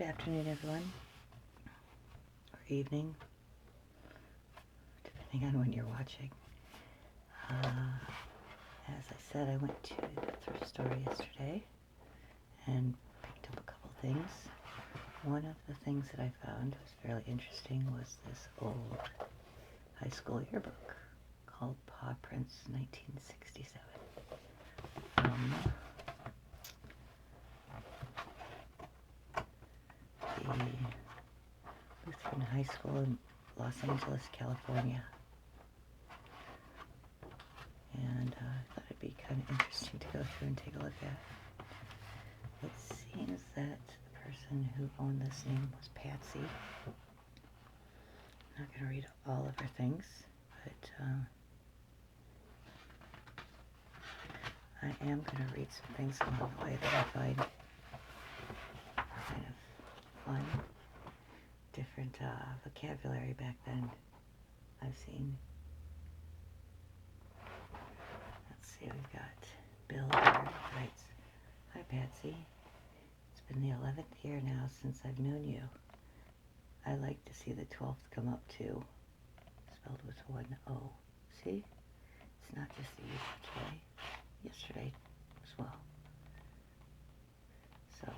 afternoon, everyone, or evening, depending on when you're watching. As I said, I went to the thrift store yesterday and picked up a couple things. One of the things that I found was fairly interesting was this old high school yearbook called Paw Prints 1967. The Lutheran High School in Los Angeles, California. And I thought it'd be kind of interesting to go through and take a look at. It seems that the person who owned this name was Patsy. I'm not going to read all of her things, but I am going to read some things along the way that I find kind of fun. Different vocabulary back then I've seen. Let's see, we've got Bill here who writes, "Hi Patsy, it's been the 11th year now since I've known you. I like to see the 12th come up too." Spelled with one O. See? It's not just the use of today. Yesterday as well. So,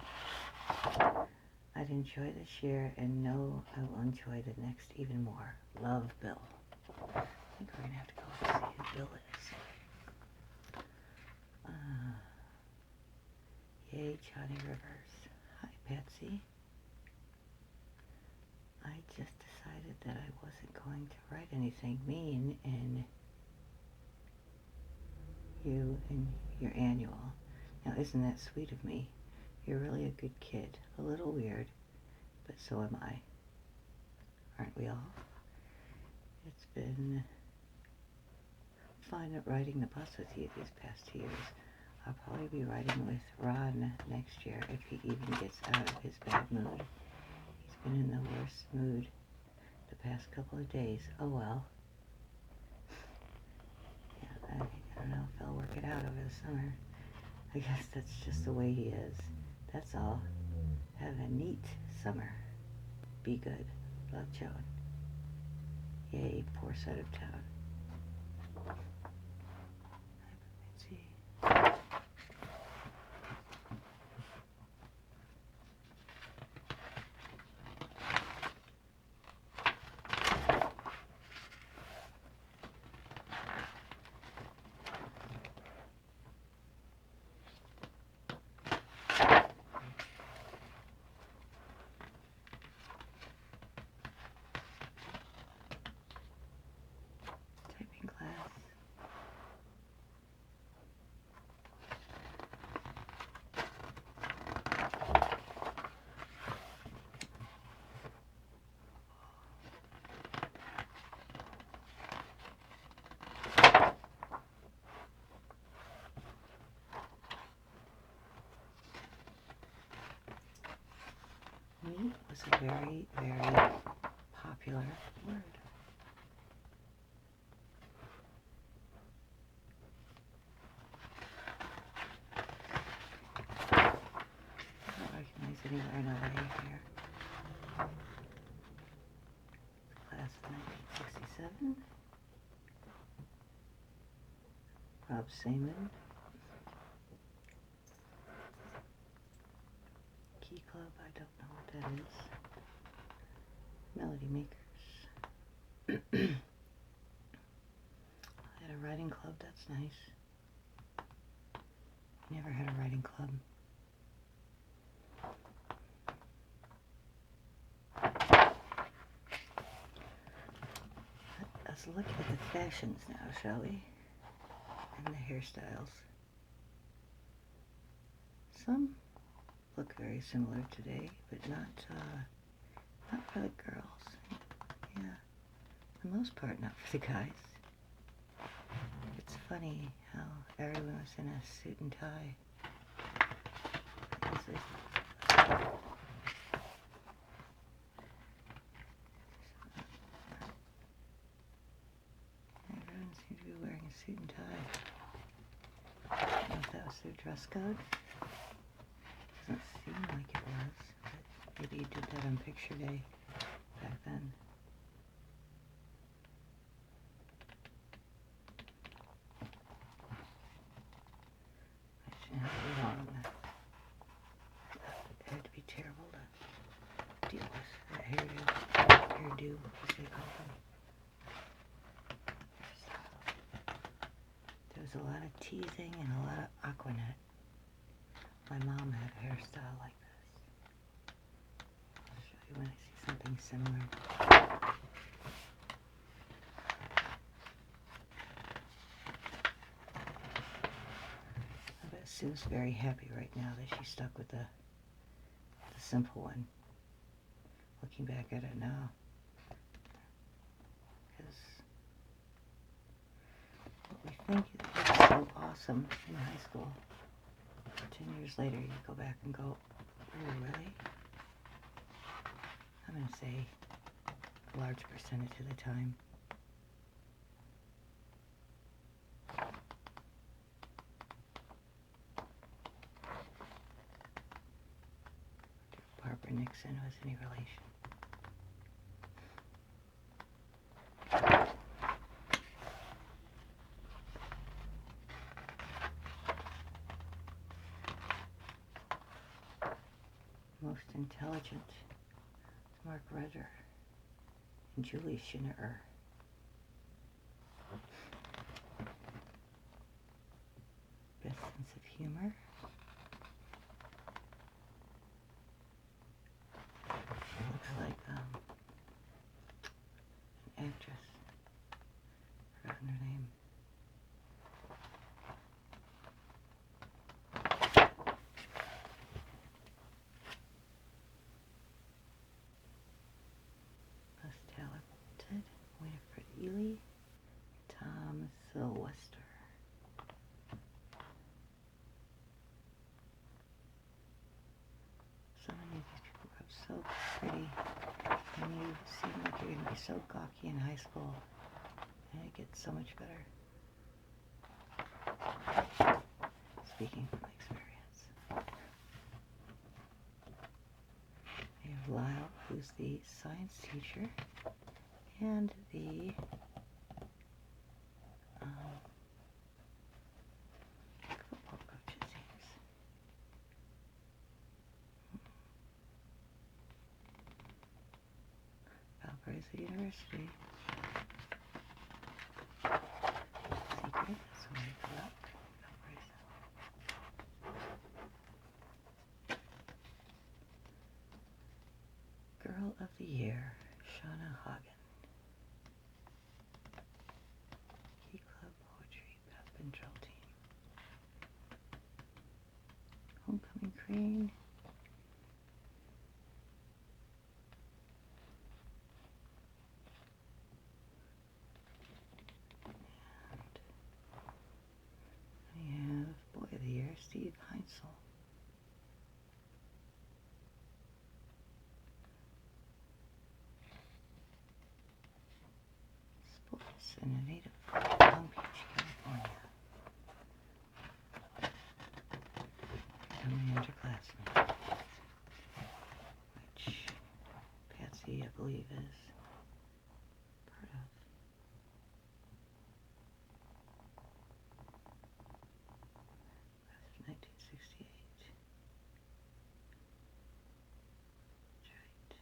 I'd enjoy this year and know I will enjoy the next even more. Love, Bill. I think we're going to have to go and see who Bill is. Yay, Johnny Rivers. Hi, Patsy. I just decided that I wasn't going to write anything mean in your annual. Now, isn't that sweet of me? You're really a good kid. A little weird, but so am I. Aren't we all? It's been fun riding the bus with you these past 2 years. I'll probably be riding with Ron next year if he even gets out of his bad mood. He's been in the worst mood the past couple of days. Oh well. Yeah, I don't know if I'll work it out over the summer. I guess that's just the way he is. That's all. Have a neat summer. Be good. Love, Joan. Yay, poor side of town. Let's see. Typing class. Neat was a very, very popular word. I don't recognize anywhere in LA here. Class of 1967. Rob Seaman. Key Club, I don't know what that is. Melody Makers. I had a writing club, that's nice. Never had a writing club. Let's look at the fashions now, shall we? And the hairstyles. Some look very similar today, but not for the girls. Yeah, for the most part, not for the guys. It's funny how everyone was in a suit and tie. Everyone seemed to be wearing a suit and tie. I don't know if that was their dress code. Doesn't seem like it was, but maybe on picture day back then. I shouldn't have to be long. It had to be terrible to deal with that hairdo, as they call them. There was a lot of teasing and a lot of Aquanet. My mom had a hairstyle like this. I'll show you when I see something similar. I bet Sue's very happy right now that she stuck with the simple one. Looking back at it now. Because what we think is so awesome in high school, 10 years later you go back and go, oh really? I'm going to say a large percentage of the time. Barbara Nixon was any relation. Most intelligent, Mark Rutter and Julie Schneider. Best sense of humor. Looks like an actress. Forgotten her name. Most talented, Winifred Ely, Tom Sylvester. So many of these people grow up so pretty, and you seem like you're going to be so gawky in high school, and it gets so much better. Speaking from experience. We have Lyle, who's the science teacher, and the football coach, it seems. Valparaiso University. Secret, so we go up. Valparaiso. Girl of the Year, Shauna Hagen. Key Club Poetry, Beth Pintrell Team. Homecoming Crane. And we have Boy of the Year, Steve Heinzel. Sports in a native Long Beach, California. Becoming underclassmen, which Patsy, I believe, is part of. Class of 1968. That's right.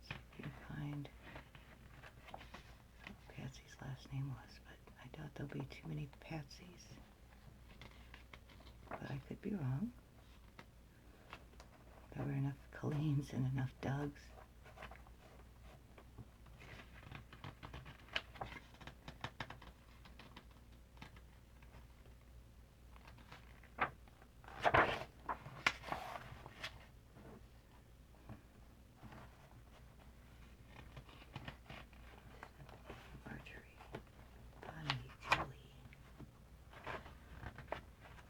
So you can find what Patsy's last name was, but I doubt there'll be too many Patsys. But I could be wrong. There were enough Colleens and enough Dougs. Marjorie, Bonnie, Julie.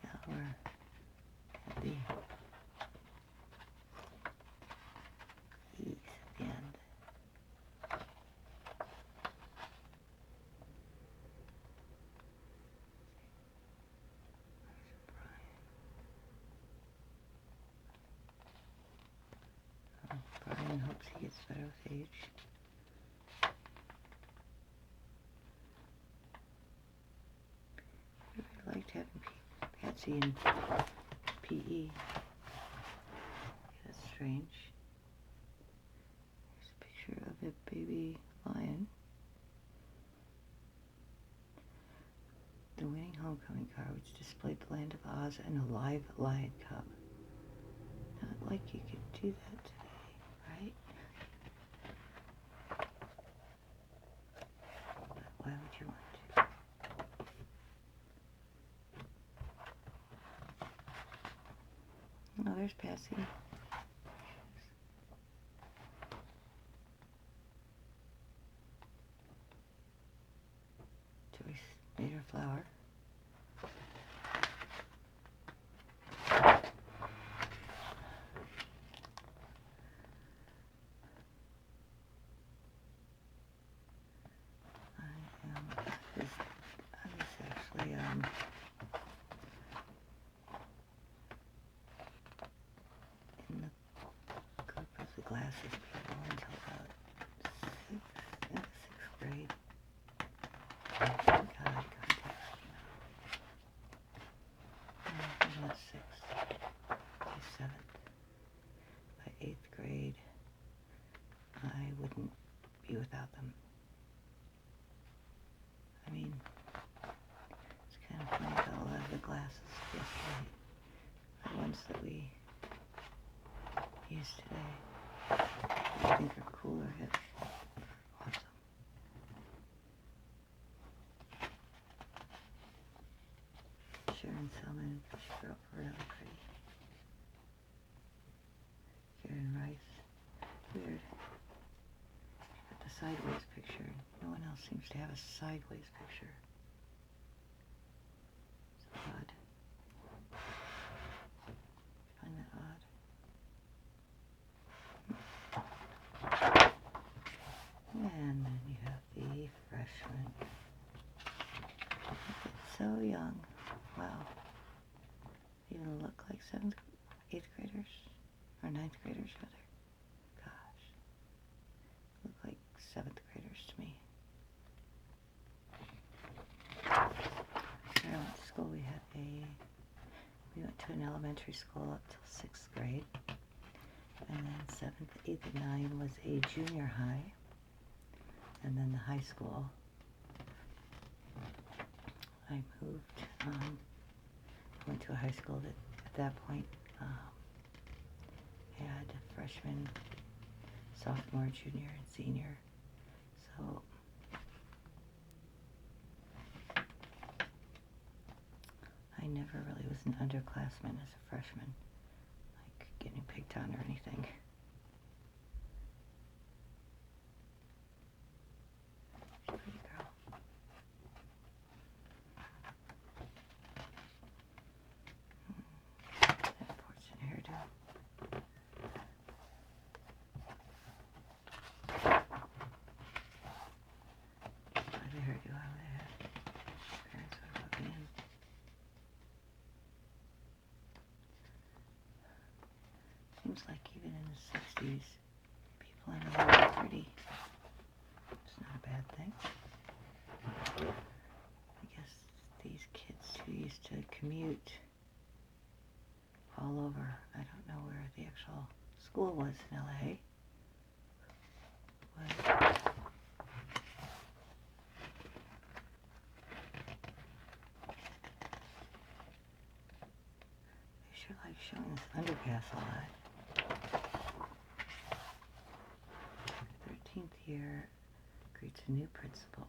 Now we're at the east. gets better with age. I really liked having Patsy in PE. That's strange. Here's a picture of a baby lion. The winning homecoming card, which displayed the land of Oz and a live lion cub. Not like you could do that today, right? But why would you want to? Oh, there's Patsy. Joyce made her flower. I was actually in the group of the glasses people until about sixth grade. God, contact not sixth, seventh. By eighth grade, I wouldn't be without them. I mean, it's kind of funny that a lot of the glasses yesterday, the ones that we use today, I think are cooler. It's awesome. Sharon Selman, she grew up really pretty. Karen Rice, weird. She got the sideways picture. No one else seems to have a sideways picture. It's odd. I find that odd. And then you have the freshman. It's so young. Wow. They even look like 8th graders, or 9th graders rather. Gosh. Look like 7th graders to me. When I went to school, we went to an elementary school up till 6th grade. And then 7th, 8th, and 9th was a junior high. And then the high school, I moved, went to a high school that at that point had freshman, sophomore, junior, and senior. So I never really was an underclassman as a freshman, like getting picked on or anything. Pretty girl. Unfortunate hairdo. The hairdo I would have had. Parents would have put me in. Seems like even in the 60s, people in the lower 30. It's not a bad thing. I guess these kids who used to commute all over, I don't know where the actual school was in LA, but they sure like showing this underpass a lot. 13th year greets a new principal.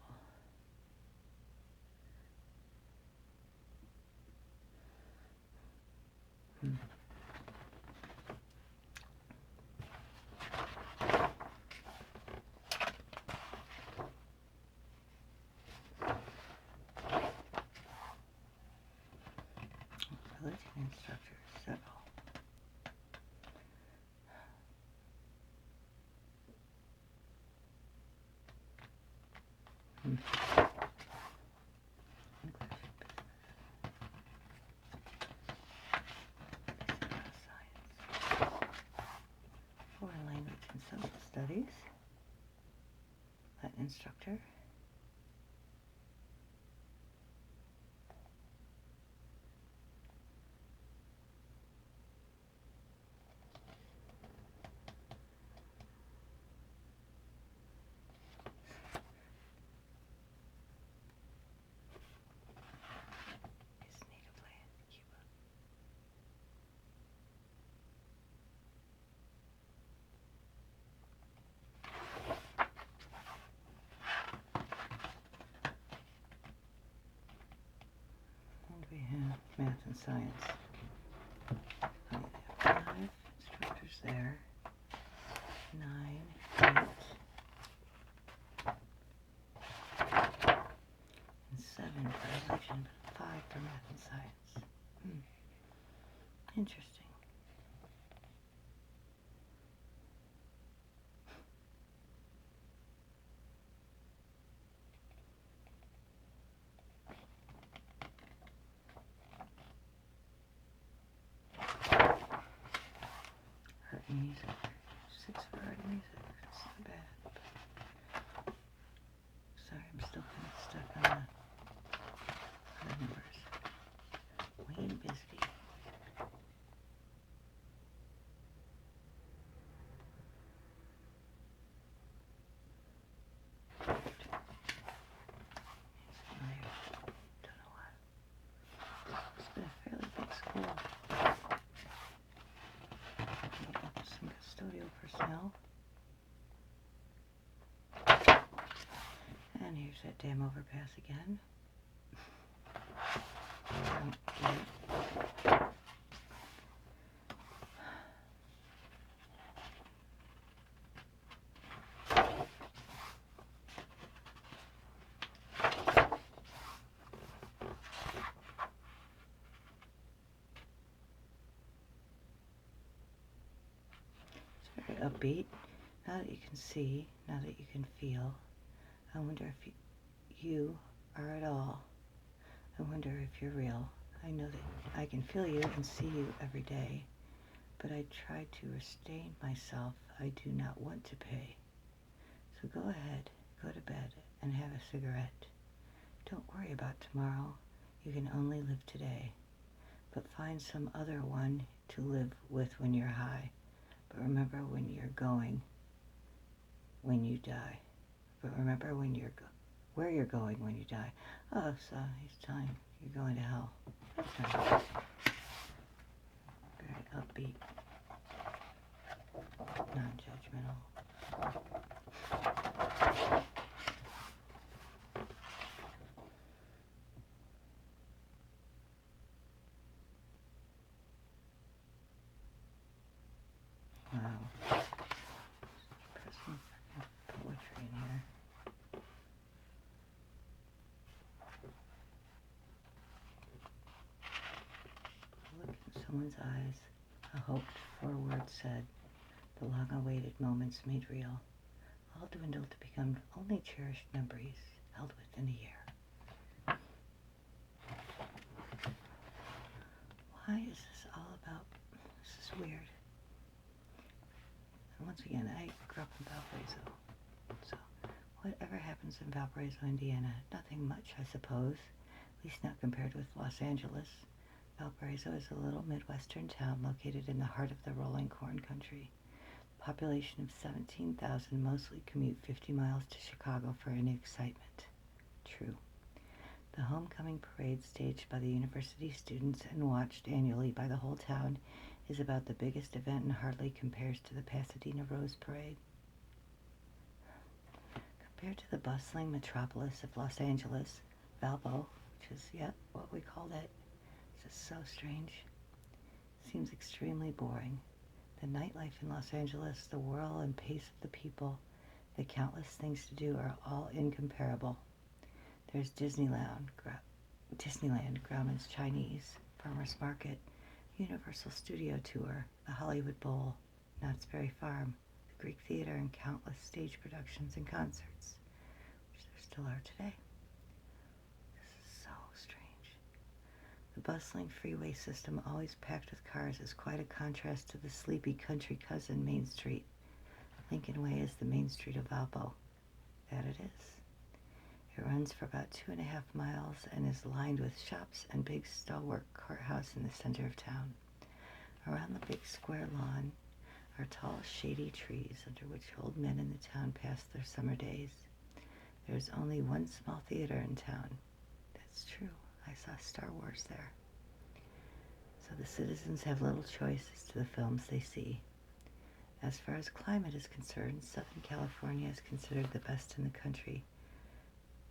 Religion instructor, several. Foreign language and social studies. instructor. His native land, Cuba. And we have math and science. Oh, we have 5 instructors there. 9, 8, and 7 for religion, but 5 for math and science. Interesting. Art and music. 6 for art and music. That's not bad. Sorry, I'm still kind of stuck on the numbers. Wayne Bisbee. Don't know why. It's been a fairly big school. Some custodial personnel. And here's that damn overpass again. It's very upbeat. Now that you can see, now that you can feel, I wonder if you are at all. I wonder if you're real. I know that I can feel you and see you every day, but I try to restrain myself. I do not want to pay. So go ahead, go to bed, and have a cigarette. Don't worry about tomorrow. You can only live today. But find some other one to live with when you're high. But remember when you're going, when you die. But remember when you're where you're going when you die. Oh, so he's telling you you're going to hell. That's nice. Very upbeat. Non-judgmental. Wow. Put some poetry in here. Look in someone's eyes. A hoped-for word said. The long-awaited moments made real. All dwindled to become only cherished memories held within a year. Why is this all about? This is weird. And once again, I grew up in Valparaiso. So, whatever happens in Valparaiso, Indiana, nothing much, I suppose. At least not compared with Los Angeles. Valparaiso is a little Midwestern town located in the heart of the rolling corn country. The population of 17,000 mostly commute 50 miles to Chicago for any excitement. True. The homecoming parade staged by the university students and watched annually by the whole town is about the biggest event and hardly compares to the Pasadena Rose Parade. Compared to the bustling metropolis of Los Angeles, Valpo, which is yet what we call it, is so strange. Seems extremely boring. The nightlife in Los Angeles, the whirl and pace of the people, the countless things to do are all incomparable. There's Disneyland, Grauman's Chinese, Farmer's Market, Universal Studio Tour, the Hollywood Bowl, Knott's Berry Farm, the Greek Theater, and countless stage productions and concerts, which there still are today. This is so strange. The bustling freeway system, always packed with cars, is quite a contrast to the sleepy country cousin Main Street. Lincoln Way is the Main Street of Valpo. That it is. It runs for about 2.5 miles and is lined with shops and big stalwart courthouse in the center of town. Around the big square lawn are tall, shady trees under which old men in the town pass their summer days. There's only one small theater in town. That's true. I saw Star Wars there. So the citizens have little choice as to the films they see. As far as climate is concerned, Southern California is considered the best in the country.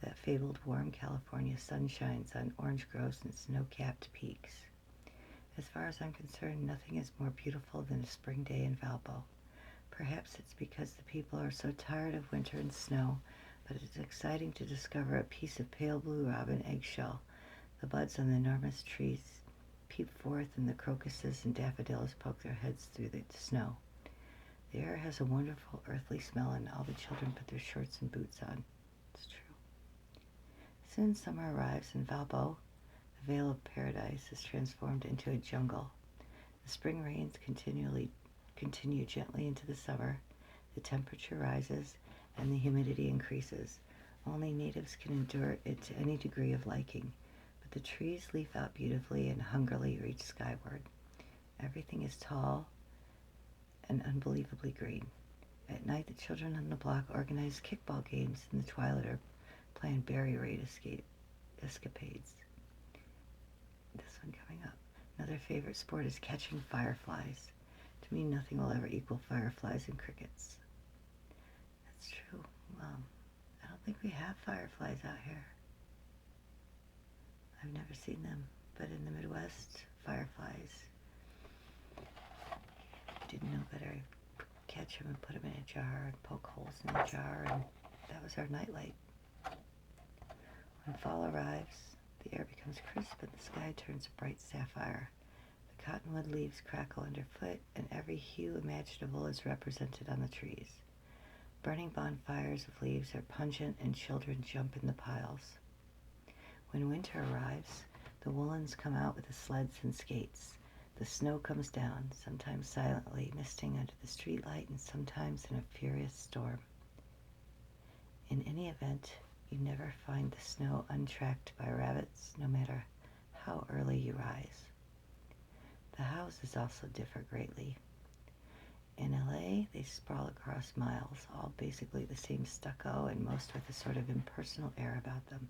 That fabled warm California sun shines on orange groves and snow-capped peaks. As far as I'm concerned, nothing is more beautiful than a spring day in Valpo. Perhaps it's because the people are so tired of winter and snow, but it's exciting to discover a piece of pale blue robin eggshell. The buds on the enormous trees peep forth, and the crocuses and daffodils poke their heads through the snow. The air has a wonderful earthly smell, and all the children put their shorts and boots on. It's true. Soon summer arrives in Valpo. The Vale of Paradise is transformed into a jungle. The spring rains continue gently into the summer. The temperature rises and the humidity increases. Only natives can endure it to any degree of liking, but the trees leaf out beautifully and hungrily reach skyward. Everything is tall and unbelievably green. At night, the children on the block organize kickball games in the twilight or plan berry raid escapades. This one coming up. Another favorite sport is catching fireflies. To me, nothing will ever equal fireflies and crickets. That's true. I don't think we have fireflies out here. I've never seen them, but in the Midwest, fireflies. Didn't know better. I'd catch them and put them in a jar and poke holes in the jar, and that was our nightlight. When fall arrives, the air becomes crisp and the sky turns a bright sapphire. The cottonwood leaves crackle underfoot, and every hue imaginable is represented on the trees. Burning bonfires of leaves are pungent, and children jump in the piles. When winter arrives, the woolens come out with the sleds and skates. The snow comes down, sometimes silently, misting under the streetlight, and sometimes in a furious storm. In any event, you never find the snow untracked by rabbits, no matter how early you rise. The houses also differ greatly. In LA, they sprawl across miles, all basically the same stucco and most with a sort of impersonal air about them.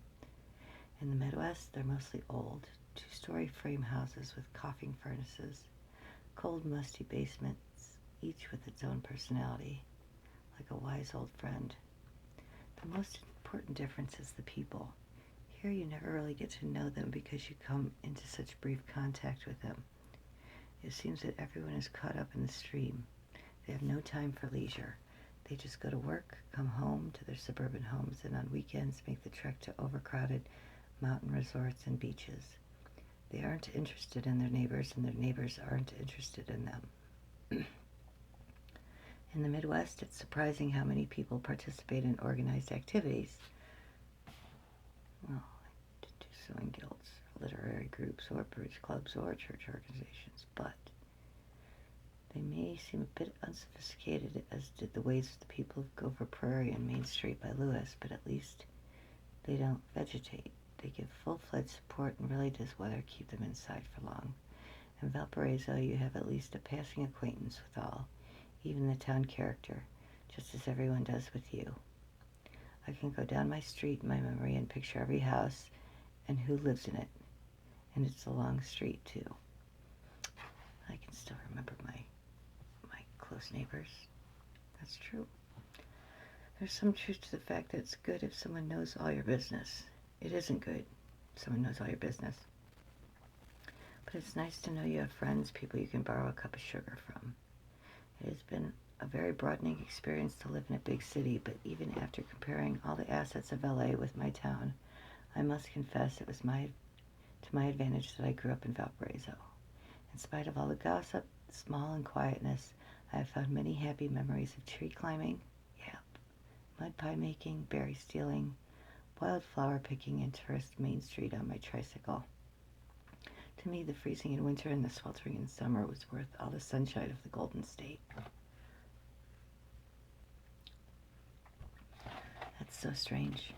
In the Midwest, they're mostly old, two-story frame houses with coughing furnaces, cold, musty basements, each with its own personality, like a wise old friend. The most important difference is the people. Here you never really get to know them because you come into such brief contact with them. It seems that everyone is caught up in the stream. They have no time for leisure. They just go to work, come home to their suburban homes, and on weekends make the trek to overcrowded mountain resorts and beaches. They aren't interested in their neighbors, and their neighbors aren't interested in them. In the Midwest, it's surprising how many people participate in organized activities. Well, I do sewing guilds, literary groups, or bridge clubs, or church organizations, but they may seem a bit unsophisticated, as did the ways of the people of Gopher Prairie and Main Street by Lewis, but at least they don't vegetate. They give full-fledged support, and really does weather keep them inside for long. In Valparaiso, you have at least a passing acquaintance with all, even the town character, just as everyone does with you. I can go down my street in my memory and picture every house and who lives in it, and it's a long street, too. I can still remember my close neighbors. That's true. There's some truth to the fact that it's good if someone knows all your business. It isn't good if someone knows all your business. But it's nice to know you have friends, people you can borrow a cup of sugar from. It has been a very broadening experience to live in a big city, but even after comparing all the assets of LA with my town, I must confess it was to my advantage that I grew up in Valparaiso. In spite of all the gossip, small and quietness, I have found many happy memories of tree climbing, mud pie making, berry stealing, wildflower picking, and tourist Main Street on my tricycle. To me, the freezing in winter and the sweltering in summer was worth all the sunshine of the Golden State. That It's so strange.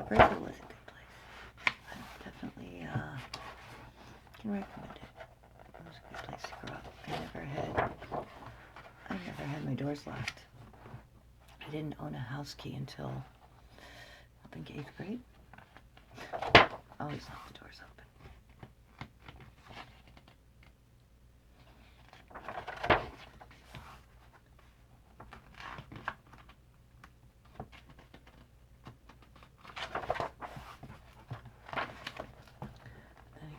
Brazil was a good place. I definitely can recommend it. It was a good place to grow up. I never had my doors locked. I didn't own a house key until I think 8th grade. Always left the doors open.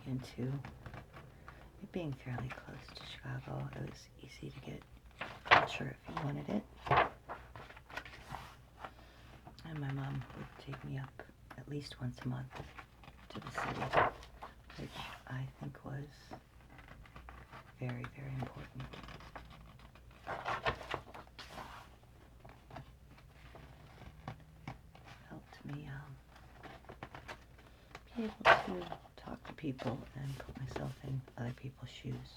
Into it being fairly close to Chicago, it was easy to get culture if you wanted it. And my mom would take me up at least once a month to the city, which I think was very, very important. Helped me be able to talk to people and put myself in other people's shoes.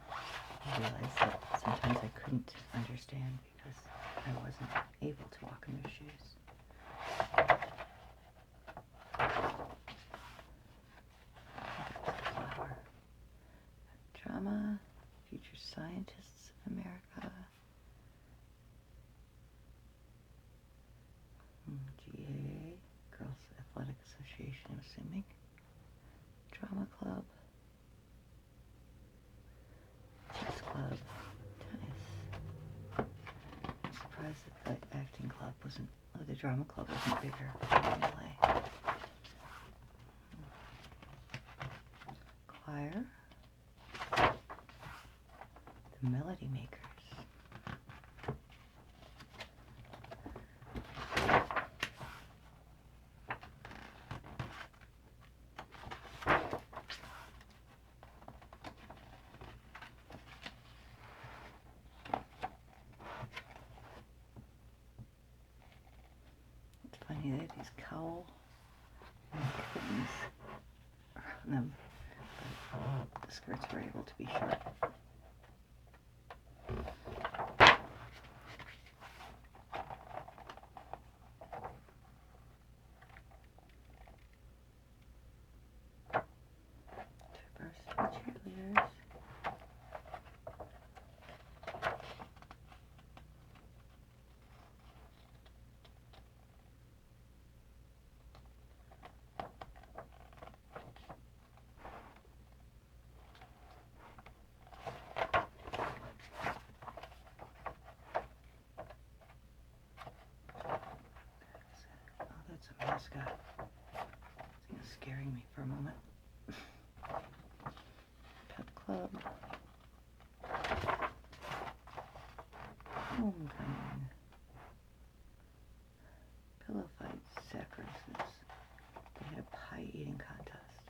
I realized that sometimes I couldn't understand because I wasn't able to walk in their shoes. Flower. Drama, Future Scientists of America. GA, Girls Athletic Association, I'm assuming. Drama Club, Chess Club, Tennis. I'm surprised that the acting club wasn't, the drama club wasn't bigger in LA. Choir, the Melody Makers. Funny, they had these cowl kittens around them, but the skirts were able to be short. Varsity cheerleaders. That's a mascot. It's scaring me for a moment. Pep Club. Homecoming. Pillow fights, sack races. They had a pie eating contest.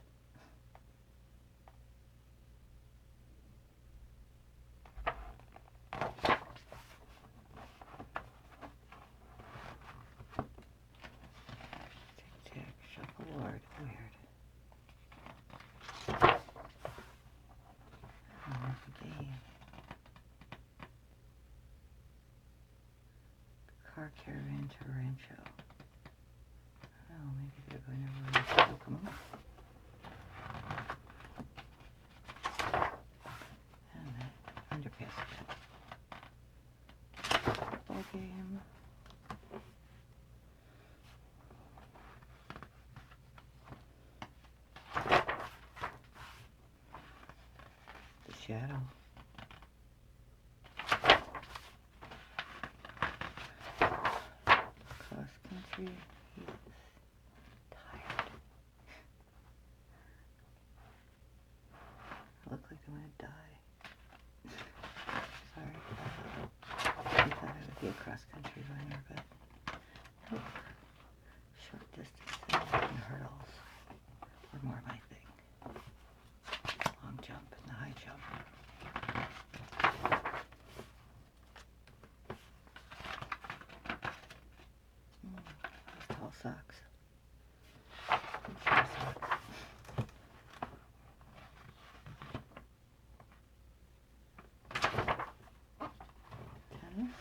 Tic-tac, shuffleboard, weird. Game. Car caravan to Rancho. Oh, maybe they're going to Rancho. Come on. And that underpass again. Ball game. The Shadow. Cross country. He is tired. I look like they want to die. Sorry. I thought I would be a cross country runner, but nope. Short distances and hurdles were more my thing. Long jump and the high jump. Those tall socks. Short socks. Tennis.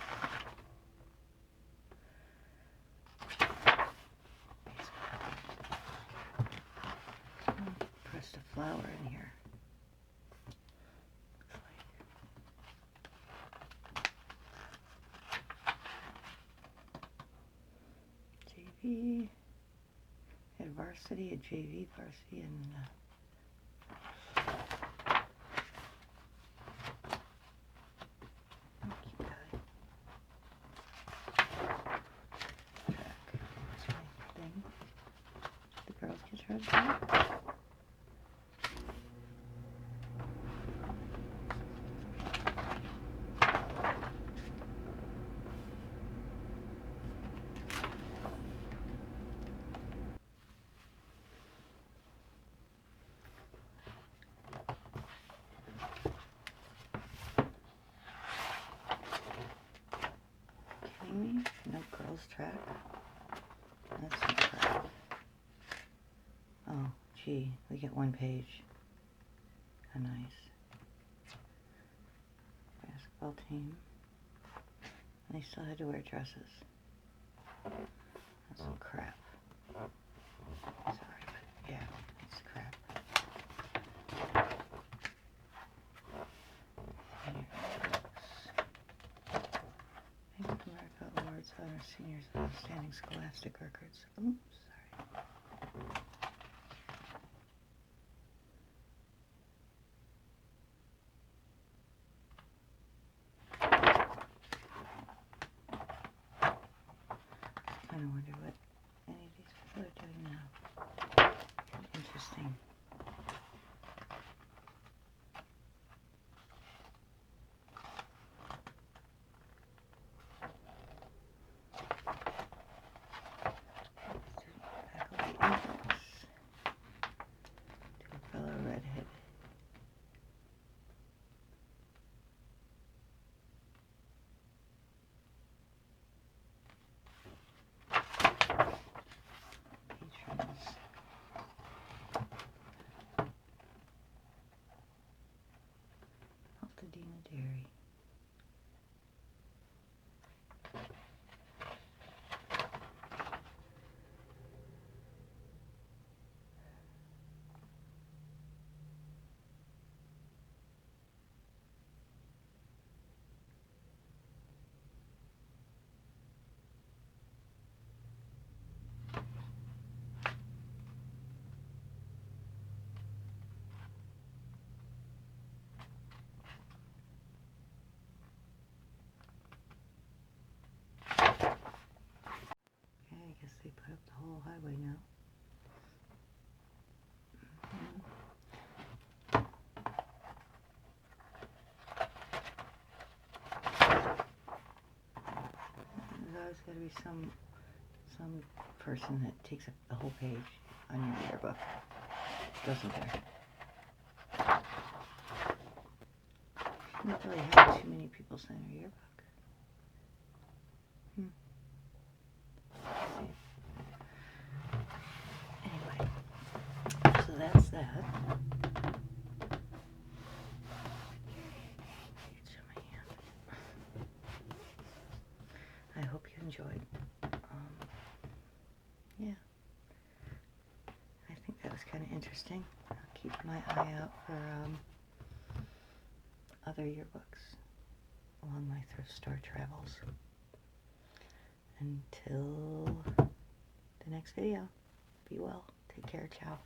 just a flower in here. JV, had varsity, a JV varsity, and cute guy. Track. That's my thing. The girls get her track. Kidding me? No girls track? That's some crap. Oh, gee, we get one page. How nice. Basketball team. And they still had to wear dresses. That's some crap. Sorry, but yeah, it's crap. Bank of America Awards honor seniors outstanding scholastic records. Oops, sorry. I kind of wonder what any of these people are doing now. Interesting. Student faculty index. To a fellow redhead. Patrons. Altadena Dairy. Okay, I guess they put up the whole highway now. There's always got to be some person that takes up the whole page on your yearbook, doesn't there? You don't really have too many people sign a yearbook. Anyway, so that's that. Show my hand. I hope you enjoyed. Yeah, I think that was kind of interesting. I'll keep my eye out for other yearbooks along my thrift store travels. Until the next video, be well, take care, ciao.